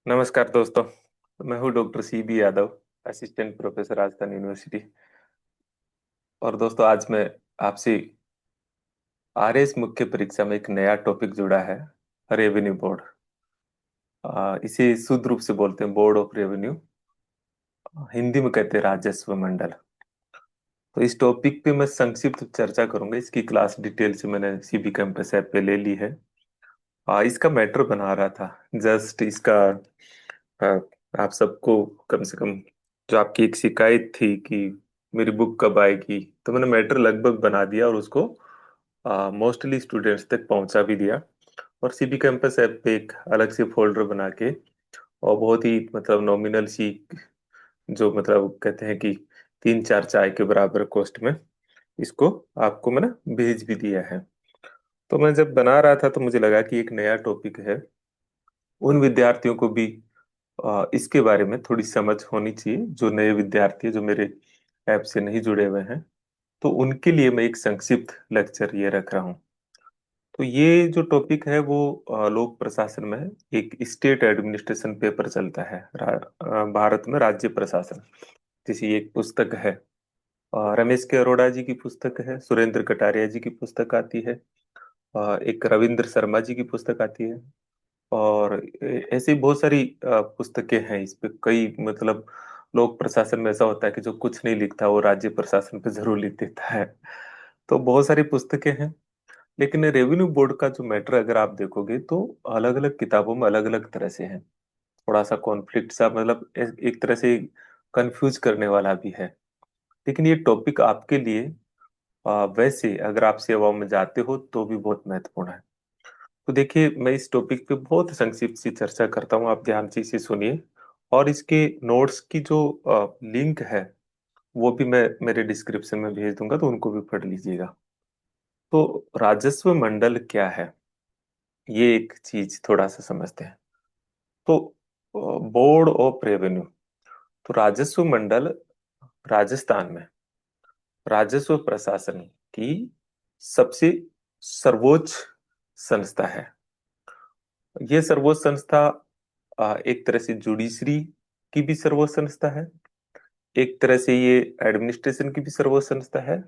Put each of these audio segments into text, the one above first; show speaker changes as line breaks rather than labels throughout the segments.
नमस्कार दोस्तों। मैं हूँ doctor CB Yadav, assistant professor Rajasthan university. और दोस्तों, आज मैं आपसे RS मुख्य परीक्षा में एक नया टॉपिक जुड़ा है, रेवेन्यू बोर्ड। इसे शुद्ध रूप से बोलते हैं बोर्ड ऑफ रेवेन्यू, हिंदी में कहते हैं राजस्व मंडल। तो इस टॉपिक पे मैं संक्षिप्त चर्चा करूंगा। इसकी क्लास डिटेल से मैंने CB कैंपस ऐप पे ले ली है। इसका मैटर बना रहा था, जस्ट इसका आ, आप सबको कम से कम, जो आपकी एक शिकायत थी कि मेरी बुक कब आएगी, तो मैंने मैटर लगभग बना दिया और उसको मोस्टली स्टूडेंट्स तक पहुंचा भी दिया। और CB कैंपस ऐप पे एक अलग से फोल्डर बना के, और बहुत ही मतलब नॉमिनल सी, जो मतलब कहते हैं कि 3-4 चाय के बराबर कॉस्ट में इसको आपको मैंने भेज भी दिया है। तो मैं जब बना रहा था तो मुझे लगा कि एक नया टॉपिक है, उन विद्यार्थियों को भी इसके बारे में थोड़ी समझ होनी चाहिए, जो नए विद्यार्थी हैं, जो मेरे ऐप से नहीं जुड़े हुए हैं। तो उनके लिए मैं एक संक्षिप्त लेक्चर ये रख रहा हूँ। तो ये जो टॉपिक है वो लोक प्रशासन में है। एक स्टेट एडमिनिस्ट्रेशन पेपर चलता है भारत में, राज्य प्रशासन, जैसी एक पुस्तक है। रमेश के अरोड़ा जी की पुस्तक है, सुरेंद्र कटारिया जी की पुस्तक आती है, एक रविंद्र शर्मा जी की पुस्तक आती है। और ऐसी बहुत सारी पुस्तकें हैं इस पे। कई मतलब लोक प्रशासन में ऐसा होता है कि जो कुछ नहीं लिखता वो राज्य प्रशासन पे जरूर लिख देता है। तो बहुत सारी पुस्तकें हैं। लेकिन रेवेन्यू बोर्ड का जो मैटर अगर आप देखोगे तो अलग अलग किताबों में अलग अलग तरह से है। थोड़ा सा कॉन्फ्लिक्ट सा, मतलब एक तरह से कंफ्यूज करने वाला भी है। लेकिन ये टॉपिक आपके लिए वैसे अगर आप सेवाओं में जाते हो तो भी बहुत महत्वपूर्ण है। तो देखिए, मैं इस टॉपिक पे बहुत संक्षिप्त सी चर्चा करता हूँ, आप ध्यान से इसे सुनिए। और इसके नोट्स की जो लिंक है वो भी मैं मेरे डिस्क्रिप्शन में भेज दूंगा, तो उनको भी पढ़ लीजिएगा। तो राजस्व मंडल क्या है, ये एक चीज थोड़ा सा समझते हैं। तो बोर्ड ऑफ रेवेन्यू, तो राजस्व मंडल राजस्थान में राजस्व प्रशासन की सबसे सर्वोच्च संस्था है। ये सर्वोच्च संस्था एक तरह से जुडिशरी की भी सर्वोच्च संस्था है, एक तरह से ये एडमिनिस्ट्रेशन की भी सर्वोच्च संस्था है,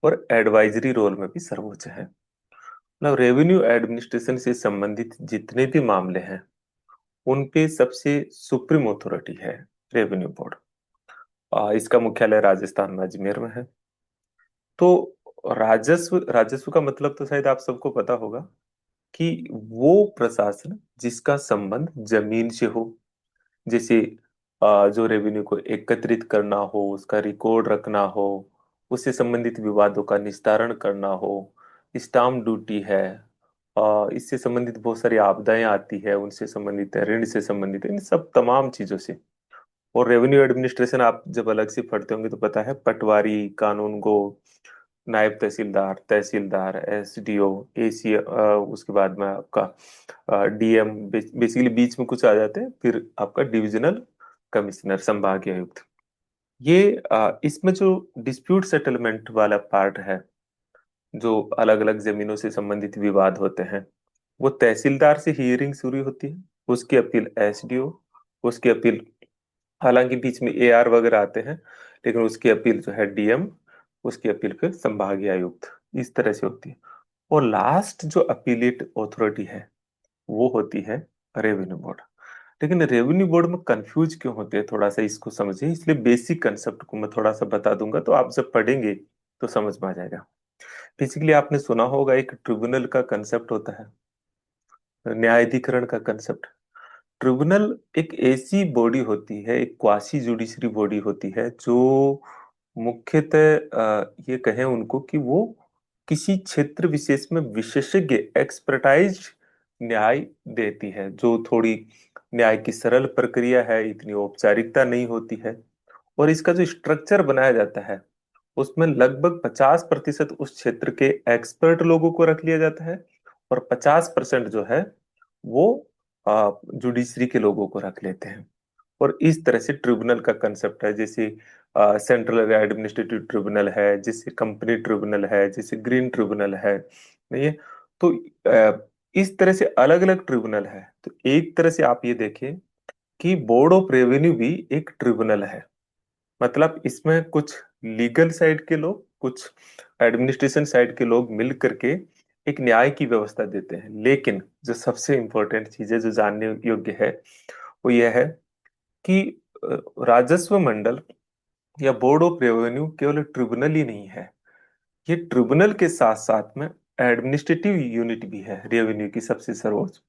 और एडवाइजरी रोल में भी सर्वोच्च है। मतलब रेवेन्यू एडमिनिस्ट्रेशन से संबंधित जितने भी मामले हैं उन पे सबसे सुप्रीम अथॉरिटी है रेवेन्यू बोर्ड। इसका मुख्यालय राजस्थान में अजमेर में है। तो राजस्व राजस्व का मतलब तो शायद आप सबको पता होगा कि वो प्रशासन जिसका संबंध जमीन से हो। जैसे जो रेवेन्यू को एकत्रित करना हो, उसका रिकॉर्ड रखना हो, उससे संबंधित विवादों का निस्तारण करना हो, स्टाम्प ड्यूटी है, इससे संबंधित बहुत सारी आपदाएं आती है, उनसे संबंधित है, ऋण से संबंधित है, इन सब तमाम चीजों से। और रेवेन्यू एडमिनिस्ट्रेशन आप जब अलग से पढ़ते होंगे तो पता है, पटवारी, कानून गो, नायब तहसीलदार, तहसीलदार, SDO, AC, उसके बाद में आपका DM, बेसिकली बीच में कुछ आ जाते हैं, फिर आपका डिविजनल कमिश्नर, संभागीय आयुक्त। ये इसमें जो डिस्प्यूट सेटलमेंट वाला पार्ट है, जो अलग अलग जमीनों से संबंधित विवाद होते हैं, वो तहसीलदार से हियरिंग शुरू होती है, उसकी अपील SDO, उसकी अपील, हालांकि बीच में AR वगैरह आते हैं, लेकिन उसकी अपील जो है DM, उसकी अपील फिर संभागीय आयुक्त, इस तरह से होती है। और लास्ट जो अपीलेट अथॉरिटी है वो होती है रेवेन्यू बोर्ड। लेकिन रेवेन्यू बोर्ड में कंफ्यूज क्यों होते हैं, थोड़ा सा इसको समझिए। इसलिए बेसिक कंसेप्ट को मैं थोड़ा सा बता दूंगा, तो आप जब पढ़ेंगे तो समझ में आ जाएगा। बेसिकली आपने सुना होगा एक ट्रिब्यूनल का कंसेप्ट होता है, न्यायाधिकरण का कंसेप्ट। ट्रिब्यूनल एक ऐसी बॉडी होती है, एक क्वासी जुडिशरी बॉडी होती है, जो मुख्यतः ये कहें उनको कि वो किसी क्षेत्र विशेष में विशेषज्ञ, एक्सपर्टाइज न्याय देती है, जो थोड़ी न्याय की सरल प्रक्रिया है, इतनी औपचारिकता नहीं होती है। और इसका जो स्ट्रक्चर बनाया जाता है उसमें लगभग 50% उस क्षेत्र के एक्सपर्ट लोगों को रख लिया जाता है, और 50% जो है वो जुडिशरी के लोगों को रख लेते हैं। और इस तरह से ट्रिब्यूनल का कंसेप्ट है। जैसे सेंट्रल एडमिनिस्ट्रेटिव ट्रिब्यूनल है, जैसे कंपनी ट्रिब्यूनल है, जैसे ग्रीन ट्रिब्यूनल है, नहीं है। तो इस तरह से अलग अलग ट्रिब्यूनल है। तो एक तरह से आप ये देखिए कि बोर्ड ऑफ रेवेन्यू भी एक ट्रिब्यूनल है। मतलब इसमें कुछ लीगल साइड के लोग, कुछ एडमिनिस्ट्रेशन साइड के लोग मिल करके एक न्याय की व्यवस्था देते हैं। लेकिन जो सबसे इंपॉर्टेंट चीज है, जो जानने योग्य है, वो यह है कि राजस्व मंडल या बोर्ड ऑफ रेवेन्यू केवल ट्रिब्यूनल ही नहीं है। ये ट्रिब्यूनल के साथ साथ में एडमिनिस्ट्रेटिव यूनिट भी है, रेवेन्यू की सबसे सर्वोच्च,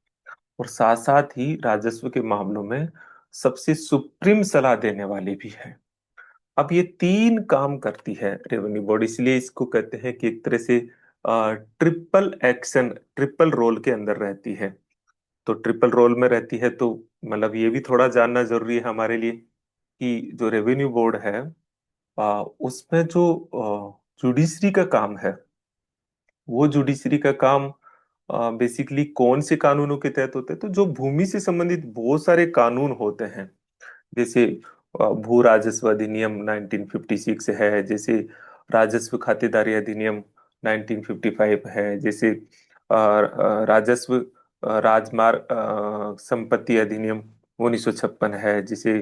और साथ साथ ही राजस्व के मामलों में सबसे सुप्रीम सलाह देने वाली भी है। अब ये तीन काम करती है रेवेन्यू बोर्ड, इसलिए इसको कहते हैं कि एक तरह से ट्रिपल एक्शन, ट्रिपल रोल के अंदर रहती है। तो ट्रिपल रोल में रहती है तो मतलब ये भी थोड़ा जानना जरूरी है हमारे लिए कि जो रेवेन्यू बोर्ड है, उसमें जो जुडिशरी का काम है, वो जुडिशरी का काम बेसिकली कौन से कानूनों के तहत होता है? तो जो भूमि से संबंधित बहुत सारे कानून होते हैं, जैसे भू राजस्व अधिनियम 1956 है, जैसे राजस्व खातेदारी अधिनियम 1955 है, जैसे राजस्व राजमार्ग संपत्ति अधिनियम 1956 है, जैसे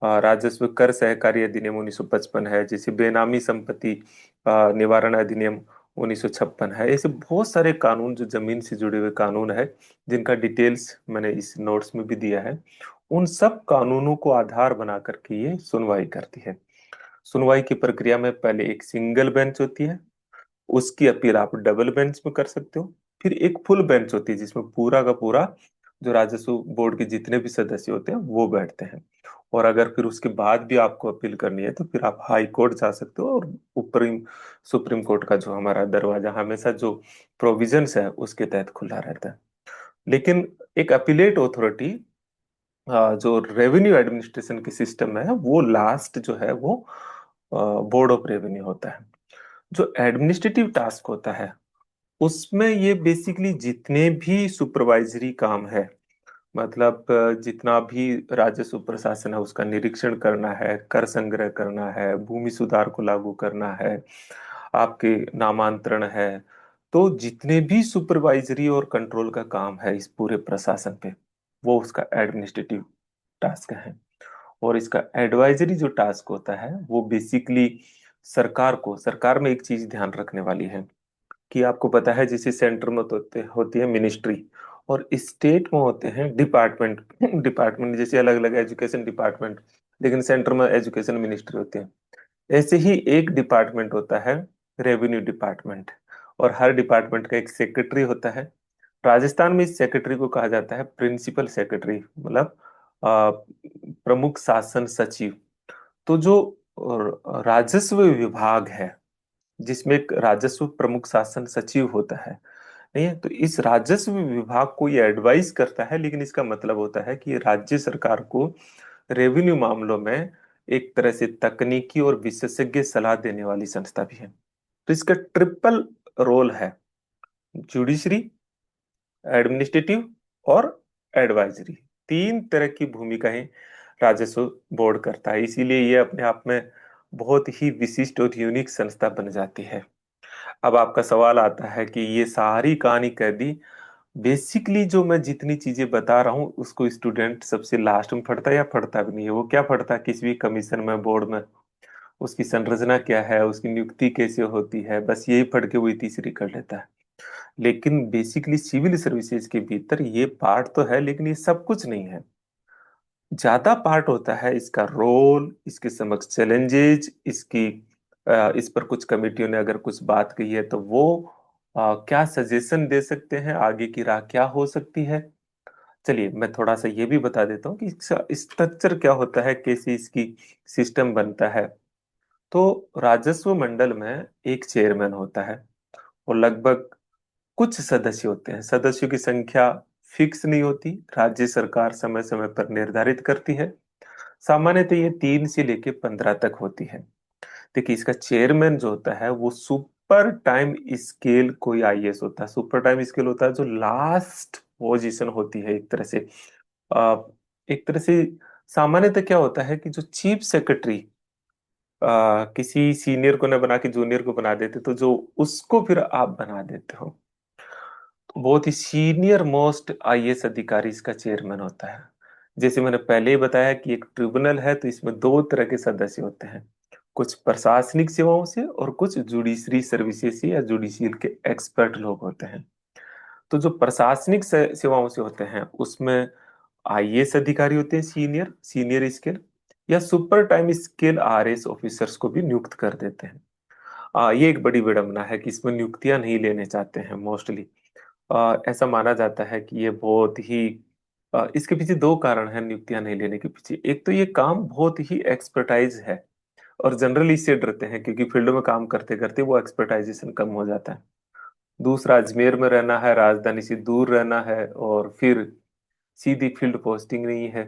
राजस्व कर सहकारी अधिनियम 1955 है, जैसे बेनामी संपत्ति निवारण अधिनियम 1956 है। ऐसे बहुत सारे कानून जो जमीन से जुड़े हुए कानून है, जिनका डिटेल्स मैंने इस नोट्स में भी दिया है। उन सब कानूनों को आधार बना करके ये सुनवाई करती है। सुनवाई की प्रक्रिया में पहले एक सिंगल बेंच होती है, उसकी अपील आप डबल बेंच में कर सकते हो। फिर एक फुल बेंच होती है जिसमें पूरा का पूरा जो राजस्व बोर्ड के जितने भी सदस्य होते हैं वो बैठते हैं। और अगर फिर उसके बाद भी आपको अपील करनी है तो फिर आप हाई कोर्ट जा सकते हो, और ऊपरी सुप्रीम कोर्ट का जो हमारा दरवाजा हमेशा जो प्रोविजंस है उसके तहत खुला रहता है। लेकिन एक अपीलेट अथॉरिटी, जो रेवेन्यू एडमिनिस्ट्रेशन के सिस्टम में है, वो लास्ट जो है वो बोर्ड ऑफ रेवेन्यू होता है। जो एडमिनिस्ट्रेटिव टास्क होता है उसमें ये बेसिकली जितने भी सुपरवाइजरी काम है, मतलब जितना भी राजस्व प्रशासन है उसका निरीक्षण करना है, कर संग्रह करना है, भूमि सुधार को लागू करना है, आपके नामांतरण है, तो जितने भी सुपरवाइजरी और कंट्रोल का काम है इस पूरे प्रशासन पे, वो उसका एडमिनिस्ट्रेटिव टास्क है। और इसका एडवाइजरी जो टास्क होता है वो बेसिकली सरकार को, सरकार में एक चीज ध्यान रखने वाली है कि आपको पता है जैसे सेंटर में तो होती है मिनिस्ट्री, और स्टेट में होते हैं डिपार्टमेंट। डिपार्टमेंट जैसे अलग अलग एजुकेशन डिपार्टमेंट, लेकिन सेंटर में एजुकेशन मिनिस्ट्री होती है। ऐसे ही एक डिपार्टमेंट होता है रेवेन्यू डिपार्टमेंट, और हर डिपार्टमेंट का एक सेक्रेटरी होता है। राजस्थान में इस सेक्रेटरी को कहा जाता है प्रिंसिपल सेक्रेटरी, मतलब प्रमुख शासन सचिव। तो जो राजस्व विभाग है, जिसमें एक राजस्व प्रमुख शासन सचिव होता है, नहीं है, तो इस राजस्व विभाग को ये एडवाइस करता है, लेकिन इसका मतलब होता है कि ये राज्य सरकार को रेवेन्यू मामलों में एक तरह से तकनीकी और विशेषज्ञ सलाह देने वाली संस्था भी है। तो इसका ट्रिपल रोल है, जुडिशरी, एडमिनिस्ट्रेटिव और एडवाइजरी। तीन तरह की भूमिकाएं राजस्व बोर्ड करता है, इसीलिए ये अपने आप में बहुत ही विशिष्ट और यूनिक संस्था बन जाती है। अब आपका सवाल आता है कि ये सारी कहानी कह दी, बेसिकली जो मैं जितनी चीजें बता रहा हूँ उसको स्टूडेंट सबसे लास्ट में पढ़ता है या पढ़ता भी नहीं है? वो क्या पढ़ता है किसी भी कमीशन में, बोर्ड में? उसकी संरचना क्या है, उसकी नियुक्ति कैसे होती है, बस यही पढ़ के वही तीसरी कर लेता है। लेकिन बेसिकली सिविल सर्विसेज के भीतर ये पार्ट तो है, लेकिन ये सब कुछ नहीं है। ज्यादा पार्ट होता है इसका रोल, इसके समक्ष चैलेंजेज, इसकी इस पर कुछ कमेटियों ने अगर कुछ बात कही है तो वो क्या सजेशन दे सकते हैं, आगे की राह क्या हो सकती है। चलिए मैं थोड़ा सा ये भी बता देता हूँ कि इसका स्ट्रक्चर क्या होता है, कैसे इसकी सिस्टम बनता है। तो राजस्व मंडल में एक चेयरमैन होता है, और लगभग कुछ सदस्य होते हैं। सदस्यों की संख्या फिक्स नहीं होती, राज्य सरकार समय समय पर निर्धारित करती है। सामान्यतः ये 3 से लेके 15 तक होती है। देखिए इसका चेयरमैन जो होता है वो सुपर टाइम स्केल कोई आईएएस होता है। सुपर टाइम स्केल होता है जो लास्ट पोजीशन होती है एक तरह से। आ, एक तरह से सामान्यतः क्या होता है कि जो चीफ सेक्रेटरी किसी सीनियर को न बना के जूनियर को बना देते, तो जो उसको फिर आप बना देते हो, बहुत ही सीनियर मोस्ट आईएएस अधिकारी इसका चेयरमैन होता है। जैसे मैंने पहले ही बताया कि एक ट्रिब्यूनल है तो इसमें दो तरह के सदस्य होते हैं, कुछ प्रशासनिक सेवाओं से और कुछ जुडिशरी सर्विसेज से या जुडिशियल के एक्सपर्ट लोग होते हैं। तो जो प्रशासनिक सेवाओं से होते हैं उसमें आईएएस अधिकारी होते हैं, सीनियर सीनियर स्केल, या super time scale RS officers को भी नियुक्त कर देते हैं। ये एक बड़ी विडंबना है कि इसमें नियुक्तियां नहीं लेने चाहते हैं मोस्टली। ऐसा माना जाता है कि ये बहुत ही इसके पीछे दो कारण हैं नियुक्तियां नहीं लेने के पीछे। एक तो ये काम बहुत ही एक्सपर्टाइज है और जनरली इससे डरते हैं क्योंकि फील्ड में काम करते करते वो एक्सपर्टाइजेशन कम हो जाता है। दूसरा, अजमेर में रहना है, राजधानी से दूर रहना है, और फिर सीधी फील्ड पोस्टिंग नहीं है,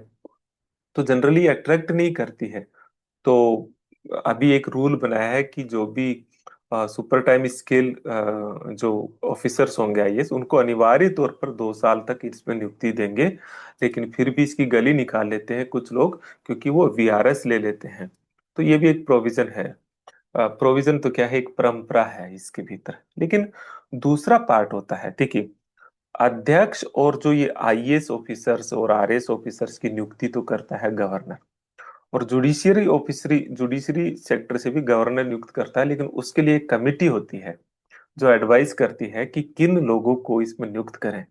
तो जनरली अट्रैक्ट नहीं करती है। तो अभी एक रूल बनाया है कि जो भी सुपर टाइम स्केल जो ऑफिसर्स होंगे आईएएस, उनको अनिवार्य तौर पर 2 साल तक इसमें नियुक्ति देंगे। लेकिन फिर भी इसकी गली निकाल लेते हैं कुछ लोग, क्योंकि वो वीआरएस ले लेते हैं। तो ये भी एक प्रोविजन है। प्रोविजन तो क्या है, एक परंपरा है इसके भीतर। लेकिन दूसरा पार्ट होता है, देखिए, अध्यक्ष और जो ये आईएएस ऑफिसर्स और आरएएस ऑफिसर्स की नियुक्ति तो करता है गवर्नर, और जुडिशरी सेक्टर से भी गवर्नर नियुक्त करता है, लेकिन उसके लिए एक कमिटी होती है जो एडवाइस करती है कि किन लोगों को इसमें नियुक्त करें,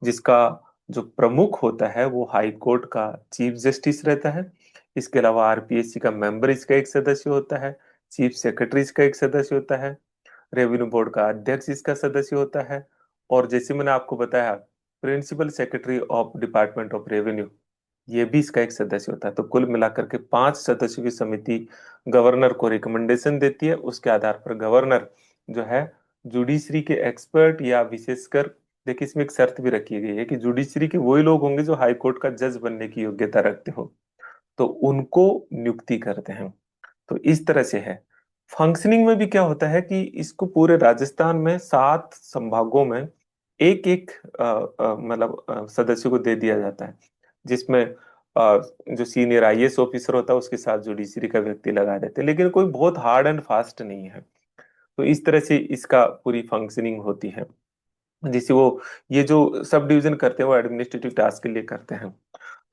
जिसका जो प्रमुख होता है वो हाई कोर्ट का चीफ जस्टिस रहता है। इसके अलावा आरपीएससी का मेंबर इसका एक सदस्य होता है, चीफ सेक्रेटरी इसका एक सदस्य होता है, रेवेन्यू बोर्ड का अध्यक्ष इसका सदस्य होता है, और जैसे मैंने आपको बताया, principal secretary of department of revenue ये भी इसका एक सदस्य होता है। तो कुल मिलाकर के 5 सदस्यों की समिति गवर्नर को रिकमेंडेशन देती है। उसके आधार पर गवर्नर जो है जुडिशरी के एक्सपर्ट या विशेषकर, देखिए इसमें एक शर्त भी रखी गई है कि जुडिशरी के वही लोग होंगे जो हाई कोर्ट का जज बनने की योग्यता रखते हो, तो उनको नियुक्ति करते हैं। तो इस तरह से है। फंक्शनिंग में भी क्या होता है कि इसको पूरे राजस्थान में 7 संभागों में एक एक मतलब सदस्य को दे दिया जाता है, जिसमें जो सीनियर आईएएस ऑफिसर होता है उसके साथ जुडिशरी का व्यक्ति लगा देते हैं, लेकिन कोई बहुत हार्ड एंड फास्ट नहीं है। तो इस तरह से इसका पूरी फंक्शनिंग होती है, जिसे वो ये जो सब डिवीजन करते हैं वो एडमिनिस्ट्रेटिव टास्क के लिए करते हैं।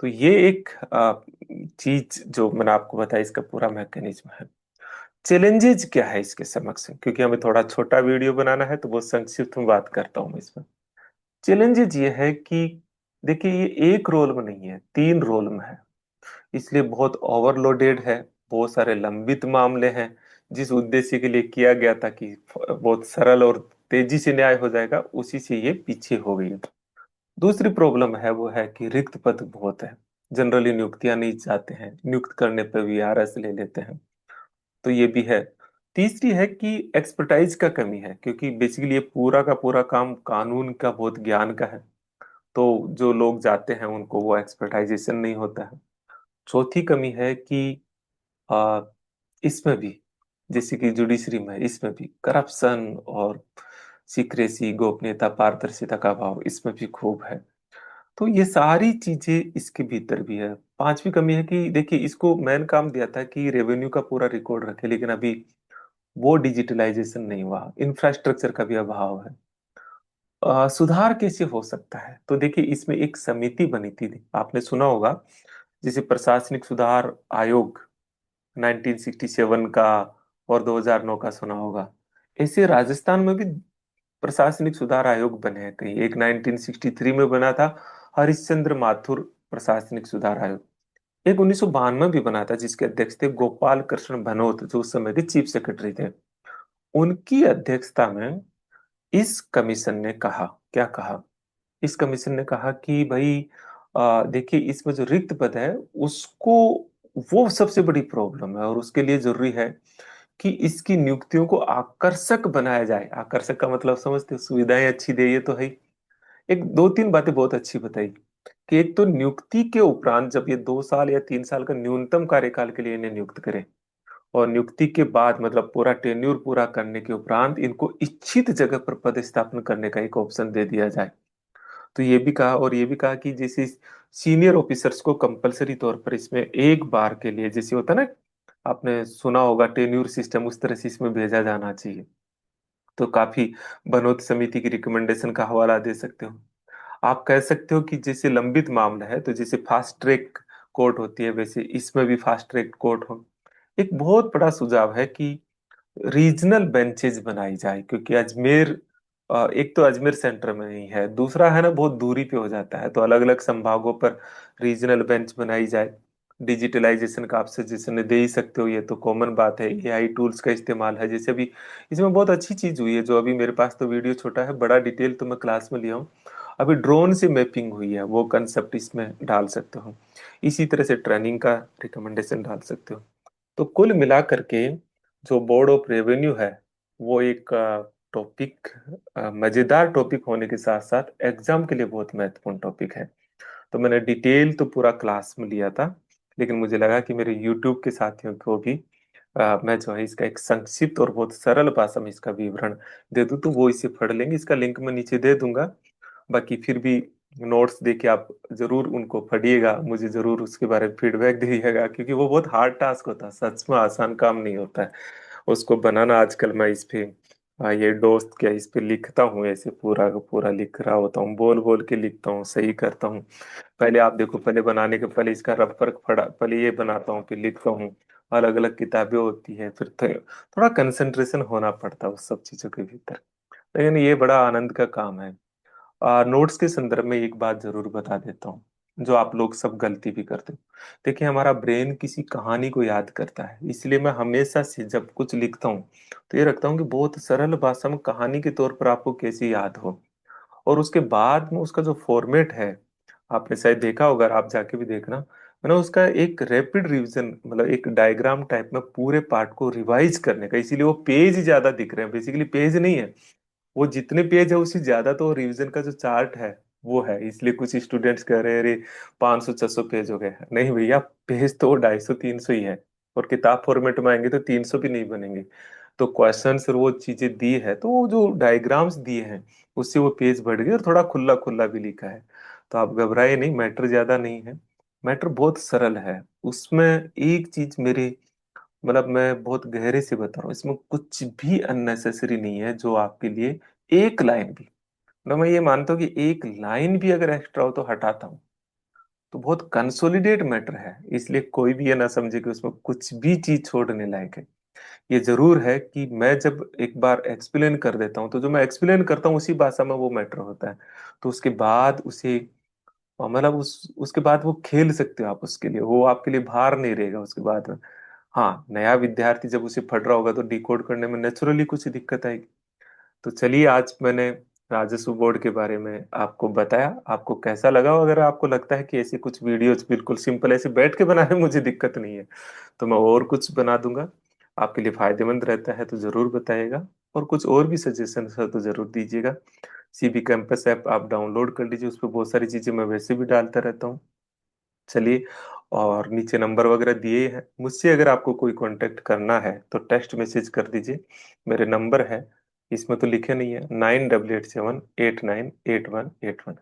तो ये एक चीज जो मैंने आपको बताया, इसका पूरा मैकेनिज्म है। चैलेंजेस क्या है इसके समक्ष, क्योंकि हमें थोड़ा छोटा वीडियो बनाना है तो बहुत संक्षिप्त में बात करता हूँ मैं इसमें। चैलेंजेस ये है कि देखिए, ये एक रोल में नहीं है, 3 रोल में है, इसलिए बहुत ओवरलोडेड है। बहुत सारे लंबित मामले हैं। जिस उद्देश्य के लिए किया गया था कि बहुत सरल और तेजी से न्याय हो जाएगा, उसी से ये पीछे हो गई है। दूसरी प्रॉब्लम है वो है कि रिक्त पद बहुत है। जनरली नियुक्तियां नहीं चाहते हैं, नियुक्त करने पर भी आरएस ले लेते हैं, तो ये भी है। तीसरी है कि एक्सपर्टाइज का कमी है, क्योंकि बेसिकली ये पूरा का पूरा काम कानून का बहुत ज्ञान का है, तो जो लोग जाते हैं उनको वो एक्सपर्टाइजेशन नहीं होता है। चौथी कमी है कि आ, इसमें भी, जैसे कि जुडिशरी में, इसमें भी करप्शन और सीक्रेसी, गोपनीयता, पारदर्शिता का अभाव इसमें भी खूब है। तो ये सारी चीजें इसके भीतर भी है। पांचवी कमी है कि देखिए, इसको मेन काम दिया था कि रेवेन्यू का पूरा रिकॉर्ड रखे, लेकिन अभी वो डिजिटलाइजेशन नहीं हुआ, इंफ्रास्ट्रक्चर का भी अभाव है। सुधार कैसे हो सकता है, तो देखिए इसमें एक समिति बनी थी, आपने सुना होगा, जैसे प्रशासनिक सुधार आयोग 1967 का और 2009 का सुना होगा। ऐसे राजस्थान में भी प्रशासनिक सुधार आयोग बने हैं कई। एक 1963 में बना था, हरिश्चंद्र माथुर प्रशासनिक सुधार आयोग। एक 1992 में भी बना था, जिसके अध्यक्ष थे गोपाल कृष्ण भनोत, जो उस समय के चीफ सेक्रेटरी थे। उनकी अध्यक्षता में इस कमीशन ने कहा, क्या कहा, इस कमीशन ने कहा कि भाई देखिए, इसमें जो रिक्त पद है उसको, वो सबसे बड़ी प्रॉब्लम है, और उसके लिए जरूरी है कि इसकी नियुक्तियों को आकर्षक बनाया जाए। आकर्षक का मतलब समझते हो, सुविधाएं अच्छी दे, ये तो है ही। एक दो तीन बातें बहुत अच्छी बताई कि एक तो नियुक्ति के उपरांत जब ये 2 साल या 3 साल का न्यूनतम कार्यकाल के लिए इन्हें नियुक्त करें, और नियुक्ति के बाद मतलब पूरा टेन्योर पूरा करने के उपरांत इनको इच्छित जगह पर पदस्थापन करने का एक ऑप्शन दे दिया जाए। तो ये भी कहा, और ये भी कहा कि जैसे सीनियर ऑफिसर्स को कंपलसरी तौर पर इसमें एक बार के लिए, जैसे होता है ना, आपने सुना होगा टेन्योर सिस्टम, उस तरह से इसमें भेजा जाना चाहिए। तो काफी, बनोत समिति की रिकमेंडेशन का हवाला दे सकते हो। आप कह सकते हो कि जैसे लंबित मामला है तो जैसे फास्ट ट्रैक कोर्ट होती है, वैसे इसमें भी फास्ट ट्रैक कोर्ट हो। एक बहुत बड़ा सुझाव है कि रीजनल बेंचेज बनाई जाए, क्योंकि अजमेर एक तो अजमेर सेंटर में नहीं है, दूसरा है ना बहुत दूरी पे हो जाता है, तो अलग अलग संभागों पर रीजनल बेंच बनाई जाए। डिजिटलाइजेशन का आप सजेशन दे ही सकते हो, ये तो कॉमन बात है। एआई टूल्स का इस्तेमाल है, जैसे अभी इसमें बहुत अच्छी चीज हुई है, जो अभी मेरे पास तो वीडियो छोटा है, बड़ा डिटेल तो मैं क्लास में लिया हूँ। अभी ड्रोन से मैपिंग हुई है, वो कंसेप्ट इसमें डाल सकते हो। इसी तरह से ट्रेनिंग का रिकमेंडेशन डाल सकते हो। तो कुल मिलाकर के जो बोर्ड ऑफ रेवेन्यू है, वो एक टॉपिक, मजेदार टॉपिक होने के साथ साथ एग्जाम के लिए बहुत महत्वपूर्ण टॉपिक है। तो मैंने डिटेल तो पूरा क्लास में लिया था, लेकिन मुझे लगा कि मेरे यूट्यूब के साथियों को भी मैं जो है इसका एक संक्षिप्त और बहुत सरल भाषा में इसका विवरण दे दूं, तो वो इसे पढ़ लेंगे। इसका लिंक मैं नीचे दे दूंगा। बाकी फिर भी नोट्स देके आप जरूर उनको पढ़िएगा, मुझे जरूर उसके बारे में फीडबैक दीजिएगा, क्योंकि वो बहुत हार्ड टास्क होता है, सच में आसान काम नहीं होता है उसको बनाना। आजकल मैं इस पे ये दोस्त क्या इस पे लिखता हूँ, ऐसे पूरा का पूरा लिख रहा होता हूँ, बोल बोल के लिखता हूँ, सही करता हूँ। पहले आप देखो, पहले बनाने के पहले इसका रबर फड़ा, पहले ये बनाता हूँ फिर लिखता हूँ। अलग अलग किताबें होती है, फिर थोड़ा कंसंट्रेशन होना पड़ता है उस सब चीजों के भीतर। लेकिन ये बड़ा आनंद का काम है। नोट्स के संदर्भ में एक बात जरूर बता देता हूँ, जो आप लोग सब गलती भी करते हो। देखिए, हमारा ब्रेन किसी कहानी को याद करता है, इसलिए मैं हमेशा से जब कुछ लिखता हूँ तो ये रखता हूँ कि बहुत सरल भाषा में कहानी के तौर पर आपको कैसे याद हो। और उसके बाद में उसका जो फॉर्मेट है, आपने शायद देखा होगा, अगर आप जाके भी देखना, मैंने उसका एक रैपिड रिवीजन, मतलब एक डायग्राम टाइप में पूरे पार्ट को रिवाइज करने का, इसीलिए वो पेज ही ज्यादा दिख रहे हैं, बेसिकली पेज नहीं है वो, जितने पेज है उससे ज्यादा तो रिवीजन का जो चार्ट है वो है। इसलिए कुछ स्टूडेंट्स कह रहे हैं अरे 500 600 पेज हो गए। नहीं भैया, पेज तो 250 300 ही है, और किताब फॉर्मेट में आएंगे तो 300 भी नहीं बनेंगे। तो क्वेश्चंस और वो चीजें दी है, तो वो जो डायग्राम्स दिए हैं उससे वो पेज बढ़ गए, और थोड़ा खुला खुला भी लिखा है। तो आप घबराए नहीं, मैटर ज्यादा नहीं है, मैटर बहुत सरल है। उसमें एक चीज मेरे, मतलब मैं बहुत गहरे से बता रहा हूँ, इसमें कुछ भी अननेसेसरी नहीं है जो आपके लिए एक लाइन भी, मतलब मैं ये मानता हूँ कि एक लाइन भी अगर एक्स्ट्रा हो तो हटाता हूँ। तो बहुत कंसोलिडेट मैटर है, इसलिए कोई भी ये ना समझे कि उसमें कुछ भी चीज छोड़ने लायक है। ये जरूर है कि मैं जब एक बार एक्सप्लेन कर देता हूँ, तो जो मैं एक्सप्लेन करता हूँ उसी भाषा में वो मैटर होता है। तो उसके बाद उसे, मतलब उसके बाद वो खेल सकते हो आप उसके लिए, वो आपके लिए भार नहीं रहेगा उसके बाद में। हाँ, नया विद्यार्थी जब उसे पढ़ रहा होगा तो डिकोड करने में नेचुरली कुछ दिक्कत आएगी। तो चलिए, आज मैंने राजस्व बोर्ड के बारे में आपको बताया, आपको कैसा लगा? अगर आपको लगता है कि ऐसी कुछ वीडियोज बिल्कुल सिंपल ऐसे बैठ के बनाने में मुझे दिक्कत नहीं है, तो मैं और कुछ बना दूंगा, आपके लिए फायदेमंद रहता है तो जरूर बताइएगा। और कुछ और भी सजेशन है तो जरूर दीजिएगा। सीबी कैंपस ऐप आप डाउनलोड कर लीजिए, उस पर बहुत सारी चीजें मैं वैसे भी डालता रहता हूँ। चलिए, और नीचे नंबर वगैरह दिए हैं, मुझसे अगर आपको कोई कांटेक्ट करना है तो टेक्स्ट मैसेज कर दीजिए। मेरे नंबर है, इसमें तो लिखे नहीं है, 9887898181।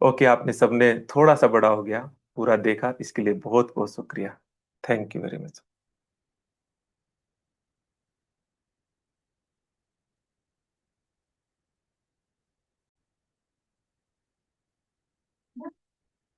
ओके, आपने सबने थोड़ा सा बड़ा हो गया पूरा देखा, इसके लिए बहुत बहुत शुक्रिया। Thank you very much.